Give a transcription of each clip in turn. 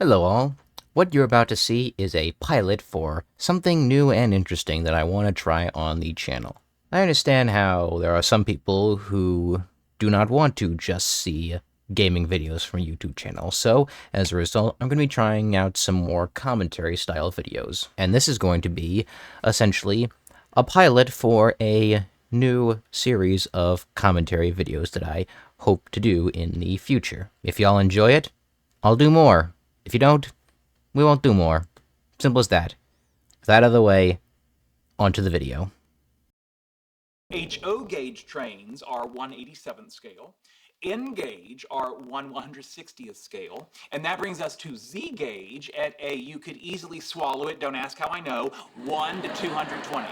Hello all. What you're about to see is a pilot for something new and interesting that I want to try on the channel. I understand how there are some people who do not want to just see gaming videos from YouTube channels, so as a result, I'm going to be trying out some more commentary style videos. And this is going to be essentially a pilot for a new series of commentary videos that I hope to do in the future. If y'all enjoy it, I'll do more. If you don't, we won't do more. Simple as that. With that out of the way, onto the video. HO gauge trains are 1/87th scale. N gauge are 1/160th scale. And that brings us to Z gauge at a, you could easily swallow it, don't ask how I know, 1 to 220.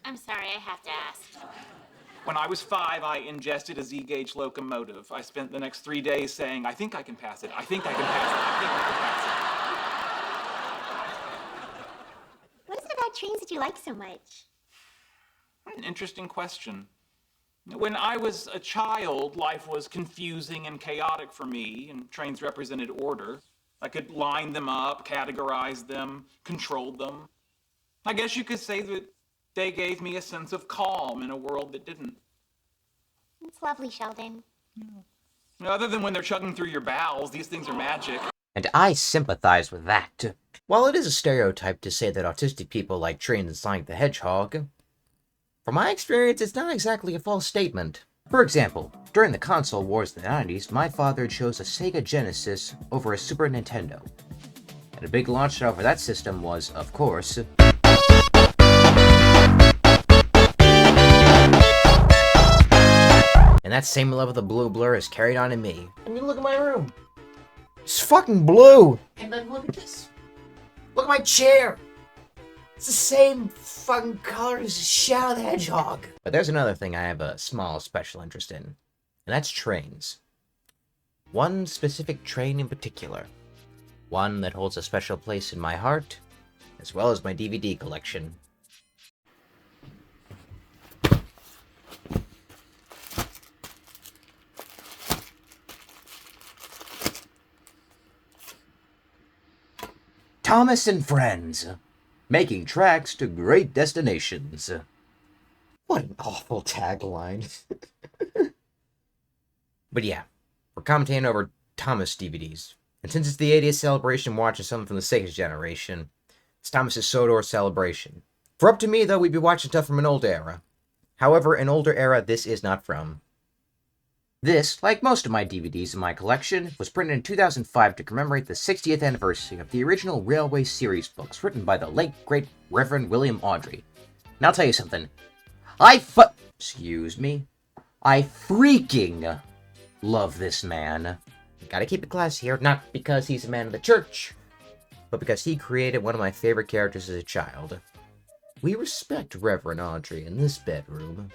I'm sorry, I have to ask. When I was 5, I ingested a Z gauge locomotive. I spent the next 3 days saying, I think I can pass it, I think I can pass it, I think I can pass What is it about trains that you like so much? it. An interesting question. When I was a child, life was confusing and chaotic for me, and trains represented order. I could line them up, categorize them, control them. I guess you could say that they gave me a sense of calm in a world that didn't. It's lovely, Sheldon. Other than when they're chugging through your bowels, these things are magic. And I sympathize with that. While it is a stereotype to say that autistic people like trains and Sonic the Hedgehog, from my experience, it's not exactly a false statement. For example, during the console wars in the 90s, my father chose a Sega Genesis over a Super Nintendo. And a big launch title for that system was, of course, and that same love of the blue blur is carried on in me. I mean, look at my room. It's fucking blue. And then look at this. Look at my chair. It's the same fucking color as Shadow the Hedgehog. But there's another thing I have a small special interest in, and that's trains. One specific train in particular. One that holds a special place in my heart, as well as my DVD collection. Thomas and Friends, making tracks to great destinations. What an awful tagline. But yeah, we're commentating over Thomas DVDs. And since it's the 80th celebration, watching something from the Sega generation, it's Thomas's Sodor celebration. For up to me, though, we'd be watching stuff from an old era. However, an older era this is not from. This, like most of my DVDs in my collection, was printed in 2005 to commemorate the 60th anniversary of the original Railway series books written by the late, great Reverend William Audrey. And I'll tell you something. I freaking love this man. Gotta keep it classy here, not because he's a man of the church, but because he created one of my favorite characters as a child. We respect Reverend Audrey in this bedroom.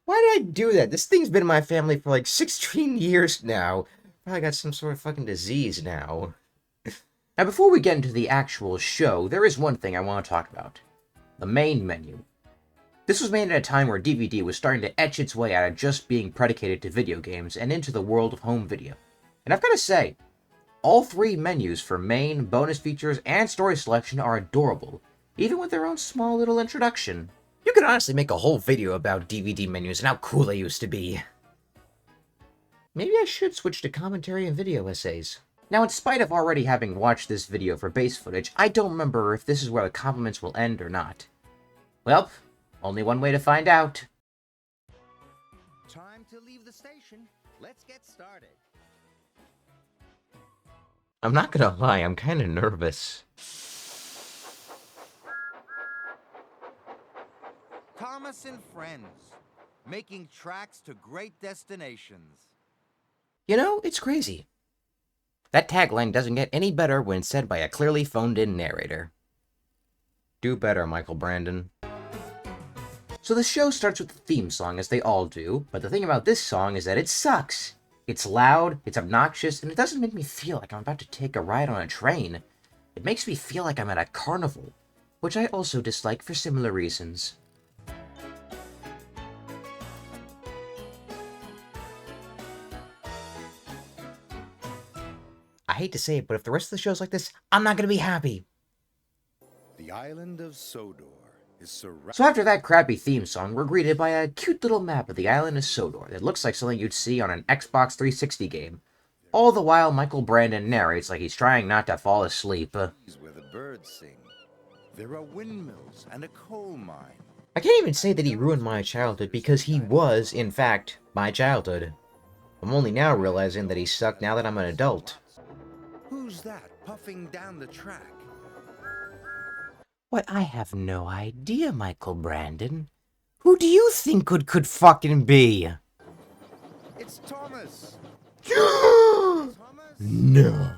Why did I do that? This thing's been in my family for like 16 years now. Probably got some sort of fucking disease now. Now, before we get into the actual show, there is one thing I want to talk about. The main menu. This was made at a time where DVD was starting to etch its way out of just being predicated to video games and into the world of home video. And I've got to say, all three menus for main, bonus features, and story selection are adorable, even with their own small little introduction. You could honestly make a whole video about DVD menus and how cool they used to be. Maybe I should switch to commentary and video essays. Now, in spite of already having watched this video for base footage, I don't remember if this is where the compliments will end or not. Well, only one way to find out. Time to leave the station. Let's get started. I'm not gonna lie, I'm kinda nervous. Thomas and Friends, making tracks to great destinations. You know, it's crazy. That tagline doesn't get any better when said by a clearly phoned-in narrator. Do better, Michael Brandon. So the show starts with the theme song, as they all do, but the thing about this song is that it sucks. It's loud, it's obnoxious, and it doesn't make me feel like I'm about to take a ride on a train. It makes me feel like I'm at a carnival, which I also dislike for similar reasons. I hate to say it, but if the rest of the show's like this, I'm not gonna be happy. The island of Sodor is surrounded. So after that crappy theme song, we're greeted by a cute little map of the island of Sodor that looks like something you'd see on an Xbox 360 game. All the while, Michael Brandon narrates like he's trying not to fall asleep. Where the birds sing. There are windmills and a coal mine. I can't even say that he ruined my childhood because he was, in fact, my childhood. I'm only now realizing that he sucked now that I'm an adult. Who's that puffing down the track? What? I have no idea, Michael Brandon. Who do you think could fucking be? It's Thomas. No.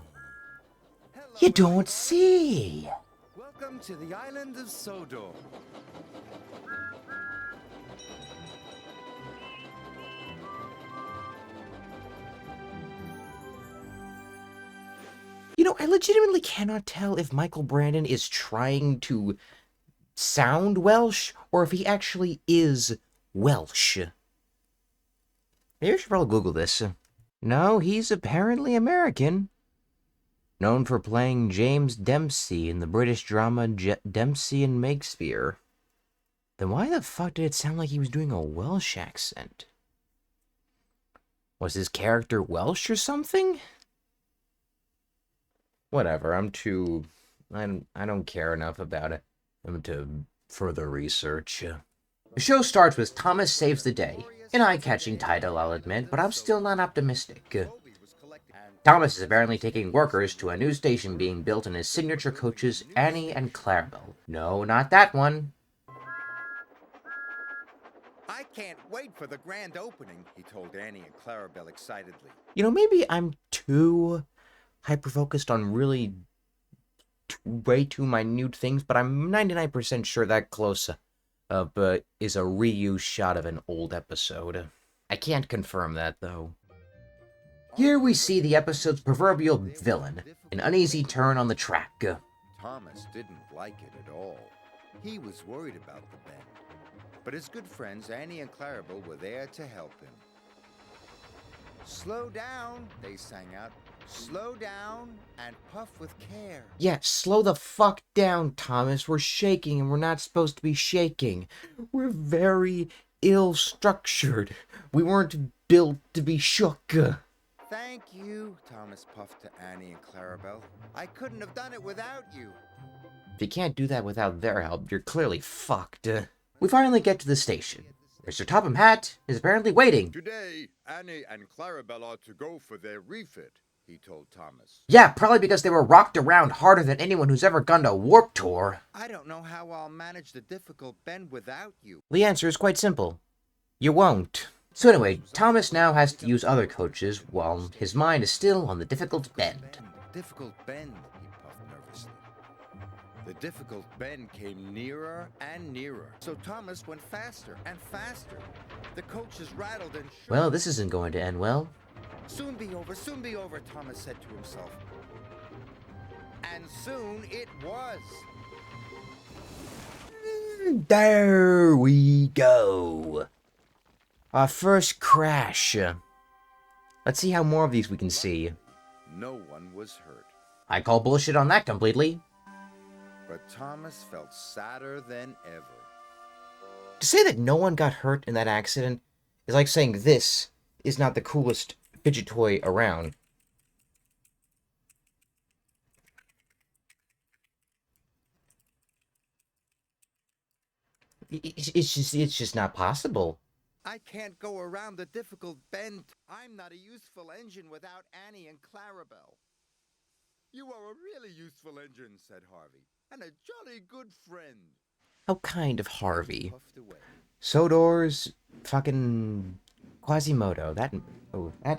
Hello. You don't see. Welcome to the island of Sodor. You know, I legitimately cannot tell if Michael Brandon is trying to sound Welsh or if he actually is Welsh. Maybe I should probably Google this. No, he's apparently American. Known for playing James Dempsey in the British drama Dempsey and Shakespeare. Then why the fuck did it sound like he was doing a Welsh accent? Was his character Welsh or something? Whatever, I don't care enough about it to further research. The show starts with Thomas saves the day. An eye-catching title, I'll admit, but I'm still not optimistic. Thomas is apparently taking workers to a new station being built in his signature coaches, Annie and Clarabelle. No, not that one. I can't wait for the grand opening, he told Annie and Clarabelle excitedly. You know, maybe I'm too hyper-focused on really way too minute things, but I'm 99% sure that close-up is a reused shot of an old episode. I can't confirm that, though. Here we see the episode's proverbial villain, an uneasy turn on the track. Thomas didn't like it at all. He was worried about the bend. But his good friends Annie and Clarabelle were there to help him. Slow down, they sang out. Slow down and puff with care. Yeah, slow the fuck down, Thomas. We're shaking and we're not supposed to be shaking. We're very ill-structured. We weren't built to be shook. Thank you, Thomas puffed to Annie and Clarabelle. I couldn't have done it without you. If you can't do that without their help, you're clearly fucked. We finally get to the station. Mr. Topham Hatt is apparently waiting. Today, Annie and Clarabelle are to go for their refit, he told Thomas. Yeah, probably because they were rocked around harder than anyone who's ever gone to Warp Tour. I don't know how I'll manage the difficult bend without you. The answer is quite simple. You won't. So anyway, Thomas now has to use other coaches while his mind is still on the difficult bend. Difficult bend, he puffed nervously. The difficult bend came nearer and nearer, so Thomas went faster and faster. The coaches rattled and shook. Well, this isn't going to end well. Soon be over, Thomas said to himself. And soon it was. There we go. Our first crash. Let's see how more of these we can see. No one was hurt, I call bullshit on that completely. but Thomas felt sadder than ever. To say that no one got hurt in that accident is like saying this is not the coolest fidget toy around. It's just not possible. I can't go around the difficult bend. I'm not a useful engine without Annie and Clarabelle. You are a really useful engine, said Harvey, and a jolly good friend. How kind of Harvey. Puffed away. Sodor's fucking Quasimodo. That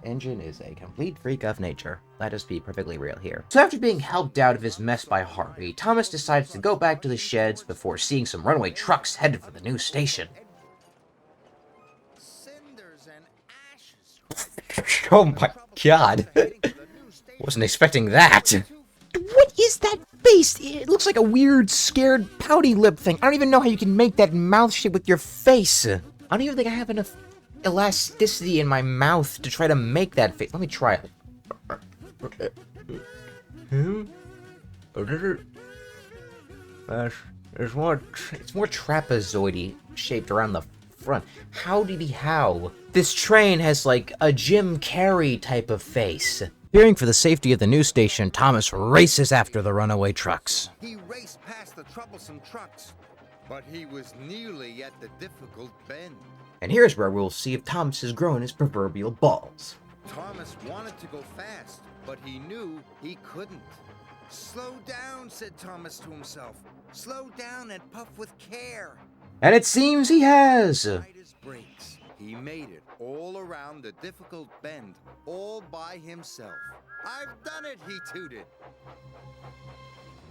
engine is a complete freak of nature. Let us be perfectly real here. So after being helped out of his mess by Harvey, Thomas decides to go back to the sheds before seeing some runaway trucks headed for the new station. Cinders and ashes. Oh my god. Wasn't expecting that. What is that face? It looks like a weird, scared, pouty lip thing. I don't even know how you can make that mouth shape with your face. I don't even think I have enough elasticity in my mouth to try to make that face. Let me try it. It's more trapezoidy shaped around the front. How? This train has like a Jim Carrey type of face. Fearing for the safety of the news station, Thomas races after the runaway trucks. He raced past the troublesome trucks, but he was nearly at the difficult bend. And here's where we'll see if Thomas has grown his proverbial balls. Thomas wanted to go fast, but he knew he couldn't. Slow down, said Thomas to himself. Slow down and puff with care. And it seems he has. Tight his brakes. He made it all around the difficult bend, all by himself. I've done it, he tooted.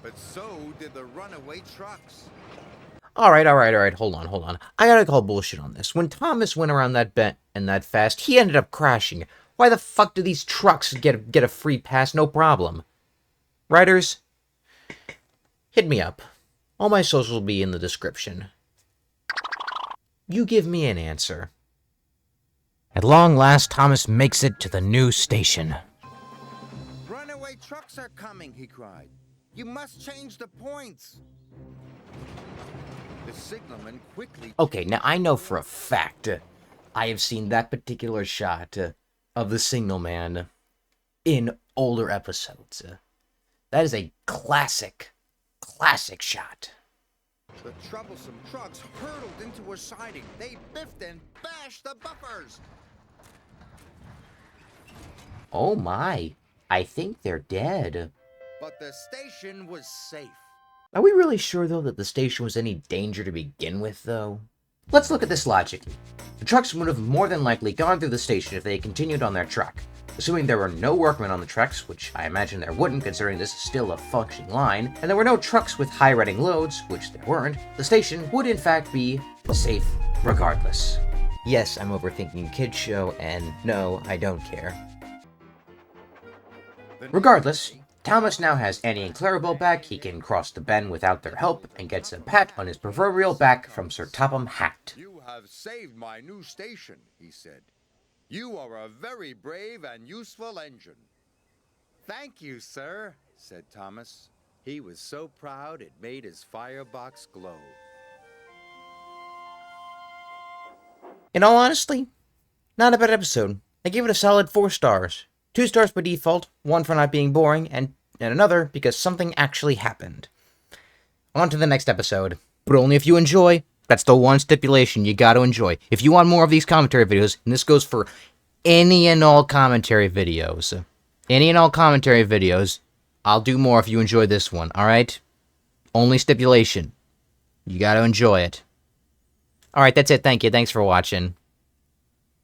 But so did the runaway trucks. Alright, hold on. I gotta call bullshit on this. When Thomas went around that bend and that fast, he ended up crashing. Why the fuck do these trucks get a free pass, no problem? Writers, hit me up. All my socials will be in the description. You give me an answer. At long last, Thomas makes it to the new station. Runaway trucks are coming, he cried. You must change the points. The signalman quickly... Okay, now I know for a fact I have seen that particular shot of the signalman in older episodes. That is a classic shot. The troublesome trucks hurtled into a siding. They biffed and bashed the buffers. Oh my, I think they're dead. But the station was safe. Are we really sure, though, that the station was any danger to begin with, though? Let's look at this logically. The trucks would have more than likely gone through the station if they had continued on their track. Assuming there were no workmen on the tracks, which I imagine there wouldn't considering this is still a functioning line, and there were no trucks with high-rating loads, which there weren't, the station would in fact be safe regardless. Yes, I'm overthinking a kid's show, and no, I don't care. Regardless, Thomas now has Annie and Clarabelle back, he can cross the bend without their help, and gets a pat on his proverbial back from Sir Topham Hatt. You have saved my new station, he said. You are a very brave and useful engine. Thank you, sir, said Thomas. He was so proud it made his firebox glow. In all honesty, not a bad episode. I give it a solid 4 stars. 2 stars by default, 1 for not being boring, and another because something actually happened. On to the next episode. But only if you enjoy. That's the one stipulation you gotta enjoy. If you want more of these commentary videos, and this goes for any and all commentary videos. I'll do more if you enjoy this one, alright? Only stipulation. You gotta enjoy it. Alright, that's it. Thank you. Thanks for watching.